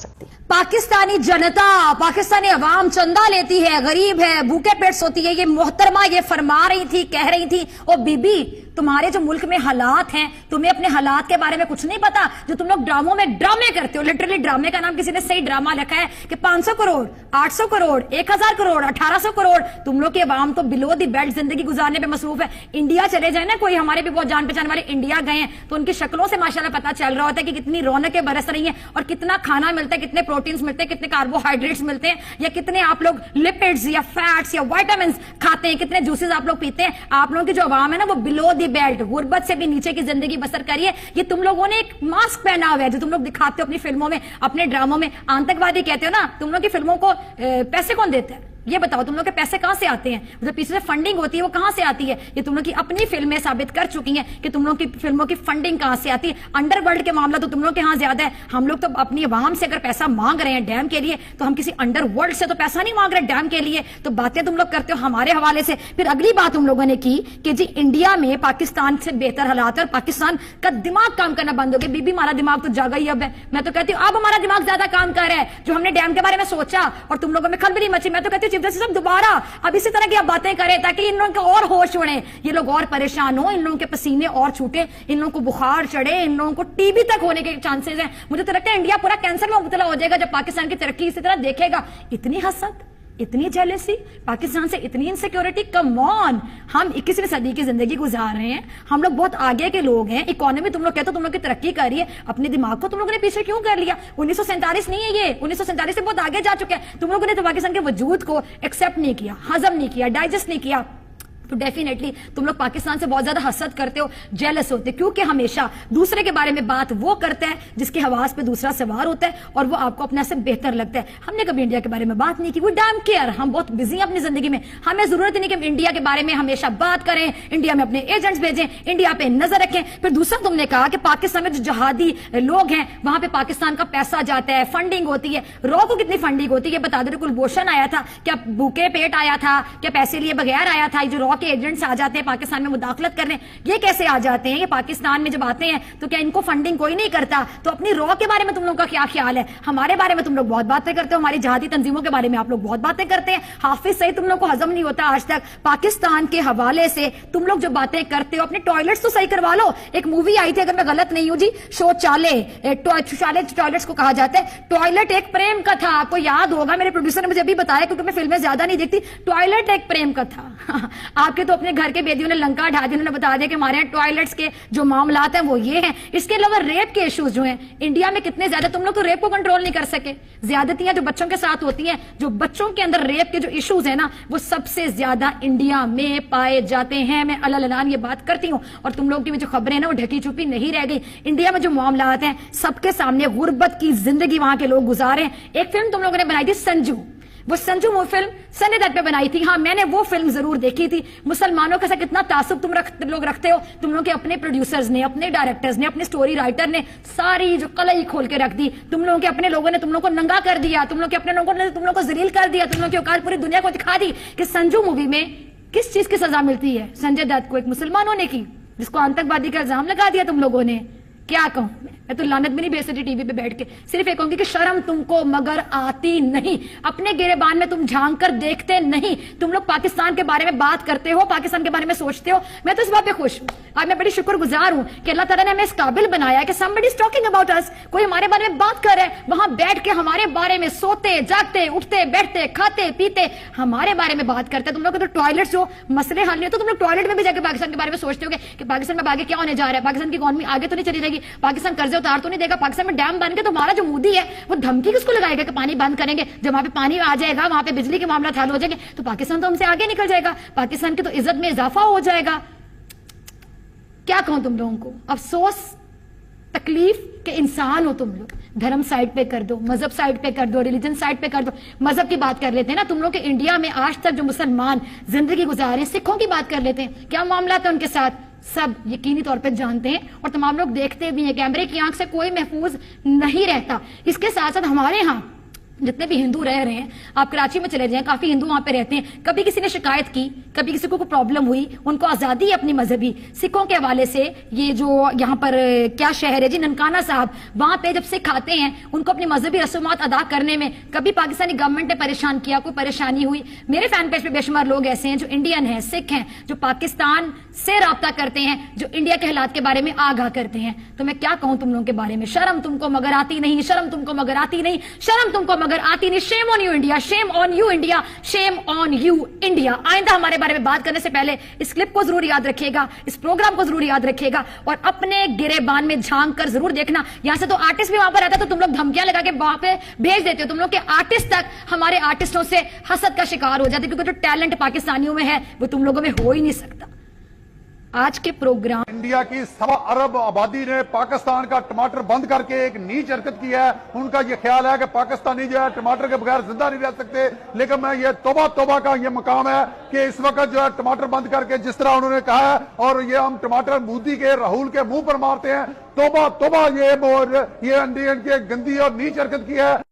सकती है। पाकिस्तानी जनता, पाकिस्तानी अवाम चंदा लेती है, गरीब है, भूखे पेट सोती है। ये मोहतरमा ये फरमा रही थी, कह रही थी, ओ बीबी तुम्हारे जो मुल्क में हालात हैं, तुम्हें अपने हालात के बारे में कुछ नहीं पता। जो तुम लोग ड्रामों में ड्रामे करते हो, लिटरली ड्रामे का नाम किसी ने सही ड्रामा रखा है कि 500 करोड़, 800 करोड़, 1000 करोड़, 1800 करोड़। तुम लोग के अवाम तो बिलो दी बेल्ट जिंदगी गुजारने पे मसरूफ है। इंडिया चले जाए ना, कोई हमारे भी बहुत जान पहचान वाले इंडिया गए हैं तो उनकी शक्लों से माशाल्लाह पता चल रहा होता है कि कितनी रौनकें बरस रही हैं और कितना खाना मिलता है, कितने प्रोटीन्स मिलते हैं, कितने कार्बोहाइड्रेट्स मिलते हैं, या कितने आप लोग लिपिड्स या फैट्स या विटामिन्स खाते हैं, कितने जूसेस आप लोग पीते हैं। आप लोगों की जो अवाम है ना वो बिलो दी बेल्ट, गुर्बत से भी नीचे की जिंदगी बसर करिए। ये तुम लोगों ने एक मास्क पहना हुआ है जो तुम लोग दिखाते हो अपनी फिल्मों में, अपने ड्रामों में। आतंकवादी कहते हो ना, तुम लोग की फिल्मों को पैसे कौन देता है ये बताओ? तुम लोग के पैसे कहां से आते हैं? जो पीछे से फंडिंग होती है वो कहां से आती है? ये तुम लोग की अपनी फिल्में साबित कर चुकी हैं कि तुम लोग की फिल्मों की फंडिंग कहां से आती है। अंडरवर्ल्ड के मामला तो तुम लोग के यहां ज्यादा है। हम लोग तो अपनी आवाम से अगर पैसा मांग रहे हैं डैम के लिए तो हम किसी अंडरवर्ल्ड से तो पैसा नहीं मांग रहे डैम के लिए। तो बातें तुम लोग करते हो हमारे हवाले से। फिर अगली बात तुम लोगों ने की कि जी इंडिया में पाकिस्तान से बेहतर हालात है और पाकिस्तान का दिमाग काम करना बंद हो गया। बीबी हमारा दिमाग तो जागा ही अब है। मैं तो कहती हूँ अब हमारा दिमाग ज्यादा काम कर रहा है। जो हमने डैम के बारे में सोचा और तुम लोगों में खलबली मची, मैं तो कहती हूँ चीफ जस्टिस साहब दोबारा अब इसी तरह की आप बातें करें ताकि इन लोगों को और होश उड़े, ये लोग और परेशान हो, इन लोगों के पसीने और छूटे, इन लोगों को बुखार चढ़े, इन लोगों को टीबी तक होने के चांसेस हैं। मुझे तो लगता है इंडिया पूरा कैंसर में मुब्तला हो जाएगा जब पाकिस्तान की तरक्की इसी तरह देखेगा। इतनी हसद, इतनी जेलसी, पाकिस्तान से इतनी इनसिक्योरिटी, कम ऑन। हम 21वीं सदी की जिंदगी गुजार रहे हैं, हम लोग बहुत आगे के लोग हैं। इकोनॉमी तुम लोग कहते हो तुम लोग की तरक्की कर रही है, अपने दिमाग को तुम लोगों ने पीछे क्यों कर लिया? 1947 नहीं है ये, 1947 से बहुत आगे जा चुके हैं। तुम लोगों ने तो पाकिस्तान के वजूद को एक्सेप्ट नहीं किया, हजम नहीं किया, डाइजेस्ट नहीं किया। तो डेफिनेटली तुम लोग पाकिस्तान से बहुत ज्यादा हसद करते हो, जेलस होते हो, क्योंकि हमेशा दूसरे के बारे में बात वो करता है जिसके हवास पे दूसरा सवार होता है और वो आपको अपने से बेहतर लगता है। हमने कभी इंडिया के बारे में बात नहीं की। वी डैम केयर, हम बहुत बिजी हैं अपनी जिंदगी में। हमें जरूरत नहीं कि हम इंडिया के बारे में हमेशा बात करें, इंडिया में अपने एजेंट्स भेजें, इंडिया पे नजर रखें। फिर दूसरा तुमने कहा कि पाकिस्तान में जो जहादी लोग हैं वहां पे पाकिस्तान का पैसा जाता है, फंडिंग होती है। रॉ को कितनी फंडिंग होती है बता दो। कुलभूषण आया था, क्या भूखे पेट आया था, क्या पैसे लिए बगैर आया था? जो रॉ के एजेंट्स आ जाते हैं पाकिस्तान में मुदाखलत करने, ये कैसे आ जाते हैं? ये पाकिस्तान में जब आते हैं तो क्या इनको फंडिंग कोई नहीं करता? तो अपनी रॉ के बारे में तुम लोगों का क्या ख्याल है? हमारे बारे में तुम लोग बहुत बातें करते हो, हमारी जहादी तंजीमों के बारे में आप लोग बहुत बातें करते हैं। हाफिज सही तुम लोग को हजम नहीं होता आज तक। पाकिस्तान के हवाले से तुम लोग जो बातें करते हो, अपने टॉयलेट्स तो सही करवा लो। एक मूवी आई थी अगर मैं गलत नहीं हूं जी, शौचालय, टॉयलेट्स को कहा जाता है। टॉयलेट एक प्रेम का था, आपको याद होगा, मेरे प्रोड्यूसर ने मुझे अभी बताया क्योंकि मैं फिल्में ज्यादा नहीं देखती। टॉयलेट एक प्रेम का था। आपके तो अपने घर के बेदियों ने लंका ढा दी, उन्होंने बता दिया कि हमारे यहाँ टॉयलेट्स के जो मामलात हैं वो ये हैं। इसके अलावा रेप के इश्यूज जो हैं इंडिया में कितने ज्यादा, तुम लोग तो रेप को कंट्रोल नहीं कर सके। ज्यादतियां जो बच्चों के साथ होती हैं, जो बच्चों के अंदर रेप के जो इश्यूज है ना, वो सबसे ज्यादा इंडिया में पाए जाते हैं। मैं अल्लाह ये बात करती हूँ और तुम लोग की जो खबरें ना वो ढकी छुपी नहीं रह गई। इंडिया में जो मामलात हैं सबके सामने, गुर्बत की जिंदगी वहां के लोग गुजारे। एक फिल्म तुम लोगों ने बनाई थी संजू, वो संजू वो फिल्म सनी दत्त पे बनाई थी। हाँ मैंने वो फिल्म जरूर देखी थी। मुसलमानों के साथ कितना तासुब तुम लोग रखते हो। तुम लोग के अपने प्रोड्यूसर्स ने, अपने डायरेक्टर्स ने, अपने स्टोरी राइटर ने सारी जो कलई खोल के रख दी। तुम लोगों के अपने लोगों ने तुम लोग को नंगा कर दिया, तुम लोग के अपने लोगों ने तुम लोग को जलील कर दिया। तुम लोग की औकात पूरी दुनिया को दिखा दी कि संजू मूवी में किस चीज की सजा मिलती है। संजय दत्त को एक मुसलमानों ने की, जिसको आतंकवादी का इल्जाम लगा दिया तुम लोगों ने। क्या कहूं मैं तो लानत भी नहीं भेज सकती टीवी पे बैठ के। सिर्फ एक कहूंगी कि शर्म तुमको मगर आती नहीं, अपने गिरेबान में तुम झांक कर देखते नहीं। तुम लोग पाकिस्तान के बारे में बात करते हो, पाकिस्तान के बारे में सोचते हो। मैं तो इस बात पे खुश हूं, आज मैं बड़ी शुक्रगुजार हूं कि अल्लाह ताला ने हमें इस काबिल बनाया कि somebody is talking about us, कोई हमारे बारे में बात कर रहा है, वहां बैठ के हमारे बारे में सोते जागते उठते बैठते खाते पीते हमारे बारे में बात करते हैं। तुम लोग तो टॉयलेट जो मसले हल नहीं हो तो तुम लोग टॉयलेट में भी जाकर पाकिस्तान के बारे में सोचते हो कि पाकिस्तान में आगे क्या होने जा रहा है, पाकिस्तान की इकॉनमी आगे तो नहीं चली जाएगी, पाकिस्तान कर्जे उतार तो नहीं देगा, पाकिस्तान में डैम बन के तो हमारा जो मोदी है वो धमकी किसको लगाएगा कि पानी बंद करेंगे। जब वहां पे पानी आ जाएगा, वहां पे बिजली के मामला हल हो जाएंगे तो पाकिस्तान तो हमसे आगे निकल जाएगा, पाकिस्तान की तो इज्जत में इजाफा हो जाएगा। क्या कहूं तुम लोगों को, अफसोस तकलीफ के इंसान हो तुम लोग। धर्म साइड पे कर दो, मजहब साइड पे कर दो, रिलीजन साइड पे कर दो। मजहब की बात कर लेते हैं ना, तुम लोग के इंडिया में आज तक जो मुसलमान जिंदगी गुजारे, सिखों की बात कर लेते हैं, क्या मामला था उनके साथ, सब यकीनी तौर पे जानते हैं और तमाम लोग देखते भी हैं। कैमरे की आंख से कोई महफूज नहीं रहता। इसके साथ साथ हमारे यहाँ जितने भी हिंदू रह रहे हैं, आप कराची में चले जाएं, काफी हिंदू वहां पे रहते हैं, कभी किसी ने शिकायत की, कभी किसी को कोई प्रॉब्लम हुई, उनको आजादी है अपनी मजहबी सिखों के हवाले से। ये जो यहाँ पर क्या शहर है जी, ननकाना साहब, वहां पे जब सिख आते हैं उनको अपनी मजहबी रसूमात अदा करने में कभी पाकिस्तानी गवर्नमेंट ने परेशान किया, कोई परेशानी हुई? मेरे फैन पेज पे बेशुमार लोग ऐसे हैं जो इंडियन हैं, सिख हैं, जो पाकिस्तान से राब्ता करते हैं, जो इंडिया के हालात के बारे में आगाह करते हैं। तो मैं क्या कहूं तुम लोगों के बारे में, शर्म तुमको मगर आती नहीं, शर्म तुमको मगर आती नहीं, शर्म तुमको मगर आती नहीं। Shame on you India, shame on you India, shame on you India. आइंदा हमारे बारे में बात करने से पहले इस क्लिप को जरूर याद रखिएगा, इस प्रोग्राम को जरूर याद रखिएगा और अपने गिरेबान में झांक कर जरूर देखना। यहां से तो आर्टिस्ट भी वहां पर रहता है, तो तुम लोग धमकियां लगा के वहां पे भेज देते हो। तुम लोग के आर्टिस्ट तक हमारे आर्टिस्टों से हसद का शिकार हो जाते, क्योंकि जो टैलेंट पाकिस्तानियों में है वो तुम लोगों में हो ही नहीं सकता। आज के प्रोग्राम, इंडिया की 1.25 अरब आबादी ने पाकिस्तान का टमाटर बंद करके एक नीच हरकत की है। उनका ये ख्याल है कि पाकिस्तानी जो है टमाटर के बगैर जिंदा नहीं रह सकते, लेकिन मैं ये तौबा तौबा का ये मकाम है कि इस वक्त जो है टमाटर बंद करके जिस तरह उन्होंने कहा है, और ये हम टमाटर मोदी के, राहुल के मुंह पर मारते हैं। तौबा तौबा, ये इंडियन की गंदी और नीच हरकत की है।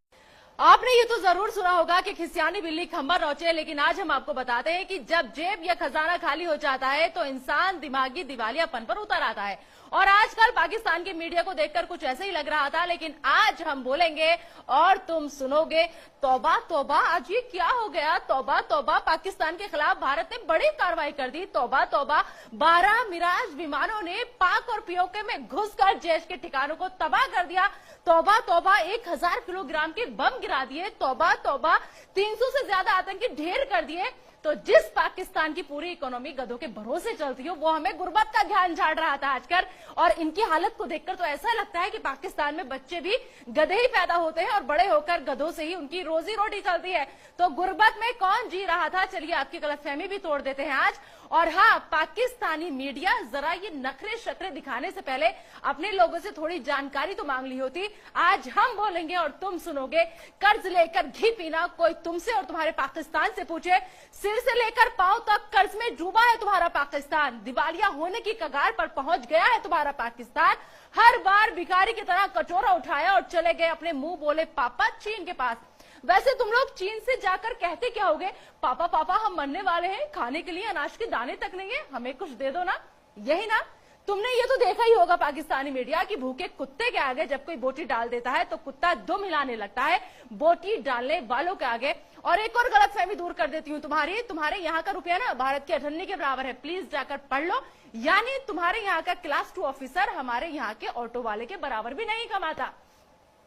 आपने ये तो जरूर सुना होगा कि खिसियानी बिल्ली खंबा नोचे, लेकिन आज हम आपको बताते हैं कि जब जेब या खजाना खाली हो जाता है तो इंसान दिमागी दिवालियापन पर उतर आता है। और आजकल पाकिस्तान के मीडिया को देखकर कुछ ऐसे ही लग रहा था, लेकिन आज हम बोलेंगे और तुम सुनोगे, तौबा तौबा, आज ये क्या हो गया? तौबा तौबा, पाकिस्तान के खिलाफ भारत ने बड़ी कार्रवाई कर दी। तौबा तौबा, 12 मिराज विमानों ने पाक और पीओके में घुसकर जैश के ठिकानों को तबाह कर दिया। तौबा तौबा, 1000 किलोग्राम के बम गिरा दिए। तौबा तौबा, 300 से ज्यादा आतंकी ढेर कर दिए। तो जिस पाकिस्तान की पूरी इकोनॉमी गधों के भरोसे चलती हो, वो हमें गुर्बत का ध्यान झाड़ रहा था आजकल। और इनकी हालत को देखकर तो ऐसा लगता है कि पाकिस्तान में बच्चे भी गधे ही पैदा होते हैं और बड़े होकर गधों से ही उनकी रोजी रोटी चलती है। तो गुर्बत में कौन जी रहा था, चलिए आपकी गलतफहमी भी तोड़ देते हैं आज। और हाँ, पाकिस्तानी मीडिया जरा ये नखरे शक्रे दिखाने से पहले अपने लोगों से थोड़ी जानकारी तो मांग ली होती। आज हम बोलेंगे और तुम सुनोगे, कर्ज लेकर घी पीना, कोई तुमसे और तुम्हारे पाकिस्तान से पूछे, सिर से लेकर पांव तक कर्ज में डूबा है तुम्हारा पाकिस्तान, दिवालिया होने की कगार पर पहुंच गया है तुम्हारा पाकिस्तान। हर बार भिखारी की तरह कटोरा उठाया और चले गए अपने मुंह बोले पापा चीन के पास। वैसे तुम लोग चीन से जाकर कहते क्या होगे? पापा पापा हम मरने वाले हैं, खाने के लिए अनाज के दाने तक नहीं है, हमें कुछ दे दो ना। यही ना? तुमने ये तो देखा ही होगा पाकिस्तानी मीडिया की भूखे कुत्ते के आगे जब कोई बोटी डाल देता है तो कुत्ता दुम हिलाने लगता है बोटी डालने वालों के आगे। और एक और गलतफहमी दूर कर देती हूँ तुम्हारे यहाँ का रुपया ना भारत के 98 के बराबर है, प्लीज जाकर पढ़ लो। यानी तुम्हारे यहाँ का क्लास 2 ऑफिसर हमारे यहाँ के ऑटो वाले के बराबर भी नहीं कमाता।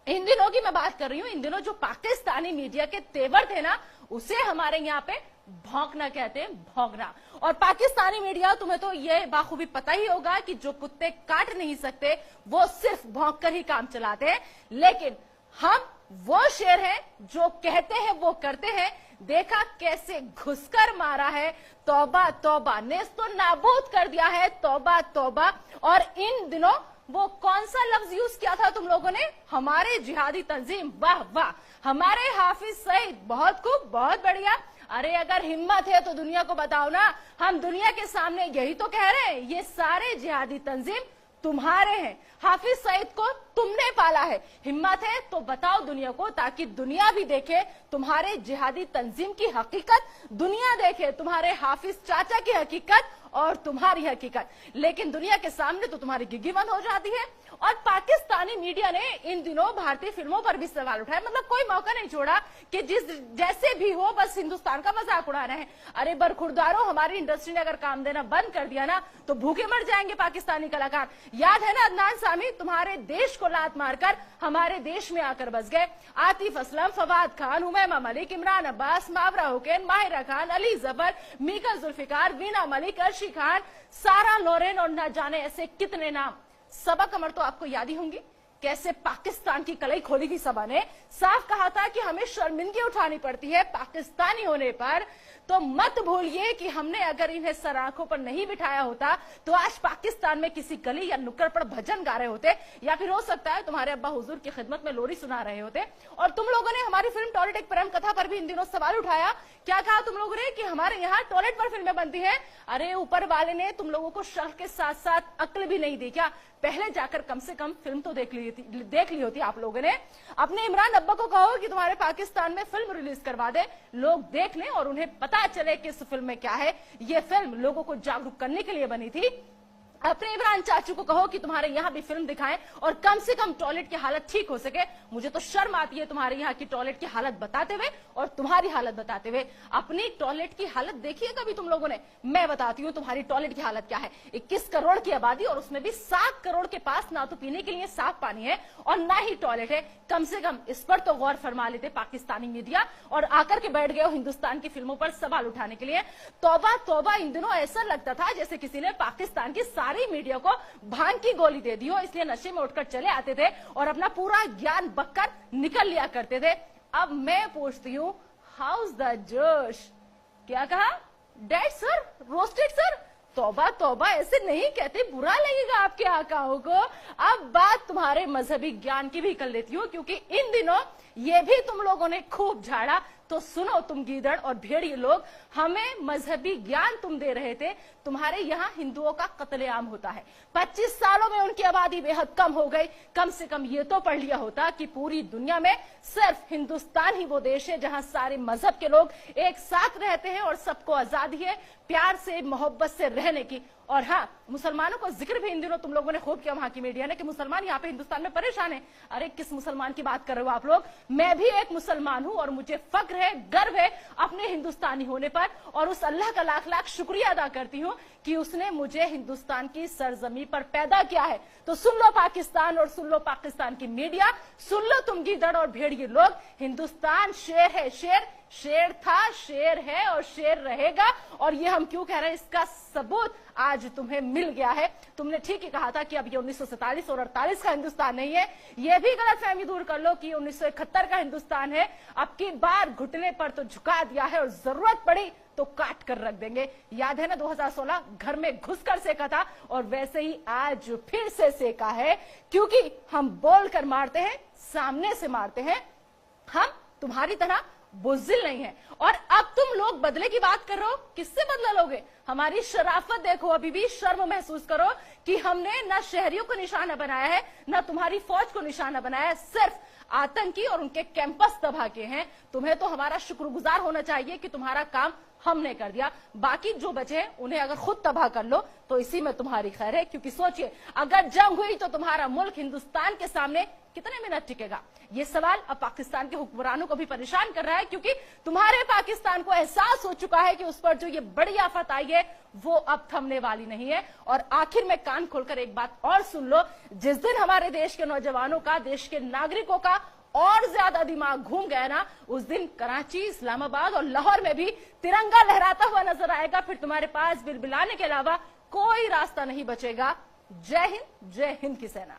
इन दिनों की मैं बात कर रही हूँ, इन दिनों जो पाकिस्तानी मीडिया के तेवर थे ना, उसे हमारे यहाँ पे भौंकना कहते हैं, भौंकना। और पाकिस्तानी मीडिया, तुम्हें तो ये बाखूबी पता ही होगा कि जो कुत्ते काट नहीं सकते वो सिर्फ भौंक कर ही काम चलाते हैं। लेकिन हम वो शेर हैं जो कहते हैं वो करते हैं। देखा कैसे घुसकर मारा है, तौबा तौबा, नेस्तो नाबूद कर दिया है, तौबा तौबा। और इन दिनों वो कौन सा लफ्ज यूज किया था तुम लोगों ने? हमारे जिहादी तंजीम, वाह वाह, हमारे हाफिज सईद, बहुत खूब, बहुत बढ़िया। अरे अगर हिम्मत है तो दुनिया को बताओ ना, हम दुनिया के सामने यही तो कह रहे हैं, ये सारे जिहादी तंजीम तुम्हारे हैं, हाफिज सईद को तुमने पाला है। हिम्मत है तो बताओ दुनिया को, ताकि दुनिया भी देखे तुम्हारे जिहादी तंजीम की हकीकत, दुनिया देखे तुम्हारे हाफिज चाचा की हकीकत और तुम्हारी हकीकत। लेकिन दुनिया के सामने तो तुम्हारी गिग्गी बंद हो जाती है। और पाकिस्तानी मीडिया ने इन दिनों भारतीय फिल्मों पर भी सवाल उठाया, मतलब कोई मौका नहीं छोड़ा कि जैसे भी हो बस हिंदुस्तान का मजाक उड़ा रहे हैं। अरे बरखुरदारों, हमारी इंडस्ट्री ने अगर काम देना बंद कर दिया ना तो भूखे मर जाएंगे पाकिस्तानी कलाकार। याद है ना अदनान सामी, तुम्हारे देश को लात मारकर हमारे देश में आकर बस गए। आतिफ असलम, फवाद खान, हुमैमा मलिक, इमरान अब्बास, मावरा हुसैन, माहिरा खान, अली जबर, मीका जुल्फिकार, वीना मलिक, अर्शी खान, सारा लोरेन और न जाने ऐसे कितने नाम। सबा कमर तो आपको याद ही होंगी, कैसे पाकिस्तान की कलई खोली थी सबा ने। साफ कहा था कि हमें शर्मिंदगी उठानी पड़ती है पाकिस्तानी होने पर। तो मत भूलिए कि हमने अगर इन्हें सर आंखों पर नहीं बिठाया होता तो आज पाकिस्तान में किसी गली या नुक्कड़ पर भजन गा रहे होते, या फिर हो सकता है तुम्हारे अब्बा हुजूर की खिदमत में लोरी सुना रहे होते। और तुम लोगों ने हमारी फिल्म टॉयलेट एक प्रेम कथा पर भी इन दिनों सवाल उठाया। क्या कहा तुम लोगों ने? कि हमारे यहाँ टॉयलेट पर फिल्में बनती है। अरे ऊपर वाले ने तुम लोगों को शर्फ के साथ साथ अक्ल भी नहीं दी क्या? पहले जाकर कम से कम फिल्म तो देख ली देख ली होती आप लोगों ने। अपने इमरान अब्बा को कहो कि तुम्हारे पाकिस्तान में फिल्म रिलीज करवा दे, लोग देख लें और उन्हें पता चले कि इस फिल्म में क्या है। ये फिल्म लोगों को जागरूक करने के लिए बनी थी। अपने इमरान चाचू को कहो कि तुम्हारे यहाँ भी फिल्म दिखाएं और कम से कम टॉयलेट की हालत ठीक हो सके। मुझे तो शर्म आती है तुम्हारे यहाँ की टॉयलेट की हालत बताते हुए और तुम्हारी हालत बताते हुए। अपनी टॉयलेट की हालत देखी है कभी तुम लोगों ने? मैं बताती हूँ तुम्हारी टॉयलेट की हालत क्या है। 21 करोड़ की आबादी और उसमें भी 7 करोड़ के पास ना तो पीने के लिए साफ पानी है और ना ही टॉयलेट है। कम से कम इस पर तो गौर फरमा लेते पाकिस्तानी मीडिया, और आकर के बैठ गए हो हिंदुस्तान की फिल्मों पर सवाल उठाने के लिए। तौबा तौबा, इन दिनों ऐसा लगता था जैसे किसी ने पाकिस्तान की सारी मीडिया को भांग की गोली दे दी हो, इसलिए नशे में उठकर चले आते थे और अपना पूरा ज्ञान बककर निकल लिया करते थे। अब मैं पूछती हूँ, हाउस द जोश? क्या कहा? Dead sir, roasted sir? तौबा तौबा, ऐसे नहीं कहते, बुरा लगेगा आपके आकाओं को। अब बात तुम्हारे मजहबी ज्ञान की भी कर लेती हूँ, क्योंकि इन दिनों ये भी तुम लोगों ने खूब झाड़ा। तो सुनो तुम गीदड़ और भेड़िए लोग, हमें मजहबी ज्ञान तुम दे रहे थे। तुम्हारे यहाँ हिंदुओं का कत्लेआम होता है, 25 सालों में उनकी आबादी बेहद कम हो गई। कम से कम ये तो पढ़ लिया होता कि पूरी दुनिया में सिर्फ हिंदुस्तान ही वो देश है जहाँ सारे मजहब के लोग एक साथ रहते हैं और सबको आजादी है प्यार से मोहब्बत से रहने की। और हाँ, मुसलमानों को जिक्र भी इन दिनों तुम लोगों ने खूब किया वहां की मीडिया ने कि मुसलमान यहाँ पे हिंदुस्तान में परेशान है। अरे किस मुसलमान की बात कर रहे हो आप लोग? मैं भी एक मुसलमान हूँ और मुझे फक्र है, गर्व है अपने हिंदुस्तानी होने पर, और उस अल्लाह का लाख लाख शुक्रिया अदा करती हूँ कि उसने मुझे हिंदुस्तान की सरजमी पर पैदा किया है। तो सुन लो पाकिस्तान और सुन लो पाकिस्तान की मीडिया, सुन लो तुम गीदड़ और भेड़िए लोग, हिंदुस्तान शेर है, शेर था, शेर है और शेर रहेगा। और ये हम क्यों कह रहे हैं, इसका सबूत आज तुम्हें मिल गया है। तुमने ठीक ही कहा था कि अब ये 1947 और 48 का हिंदुस्तान नहीं है। ये भी गलतफहमी दूर कर लो कि 1971 का हिंदुस्तान है। अब की बार घुटने पर तो झुका दिया है और जरूरत पड़ी तो काट कर रख देंगे। याद है ना 2016 घर में घुसकर सेका था, और वैसे ही आज फिर से सेका है, क्योंकि हम बोल कर मारते हैं, सामने से मारते हैं। हम तुम्हारी तरह बुज़दिल नहीं है। और अब तुम लोग बदले की बात कर रहे हो, किससे बदला लोगे? हमारी शराफत देखो, अभी भी शर्म महसूस करो कि हमने ना शहरियों को निशाना बनाया है, ना तुम्हारी फौज को निशाना बनाया है, सिर्फ आतंकी और उनके कैंपस तबाह किए हैं। तुम्हें तो हमारा शुक्रगुजार होना चाहिए कि तुम्हारा काम हमने कर दिया। बाकी जो बचे हैं उन्हें अगर खुद तबाह कर लो तो इसी में तुम्हारी खैर है, क्योंकि सोचिए अगर जंग हुई तो तुम्हारा मुल्क हिंदुस्तान के सामने कितने मिनट टिकेगा? ये सवाल अब पाकिस्तान के हुक्मरानों को भी परेशान कर रहा है, क्योंकि तुम्हारे पाकिस्तान को एहसास हो चुका है कि उस पर जो ये बड़ी आफत आई है वो अब थमने वाली नहीं है। और आखिर में कान खोलकर एक बात और सुन लो, जिस दिन हमारे देश के नौजवानों का, देश के नागरिकों का और ज्यादा दिमाग घूम गया ना, उस दिन कराची, इस्लामाबाद और लाहौर में भी तिरंगा लहराता हुआ नजर आएगा। फिर तुम्हारे पास बिलबिलाने के अलावा कोई रास्ता नहीं बचेगा। जय हिंद की सेना।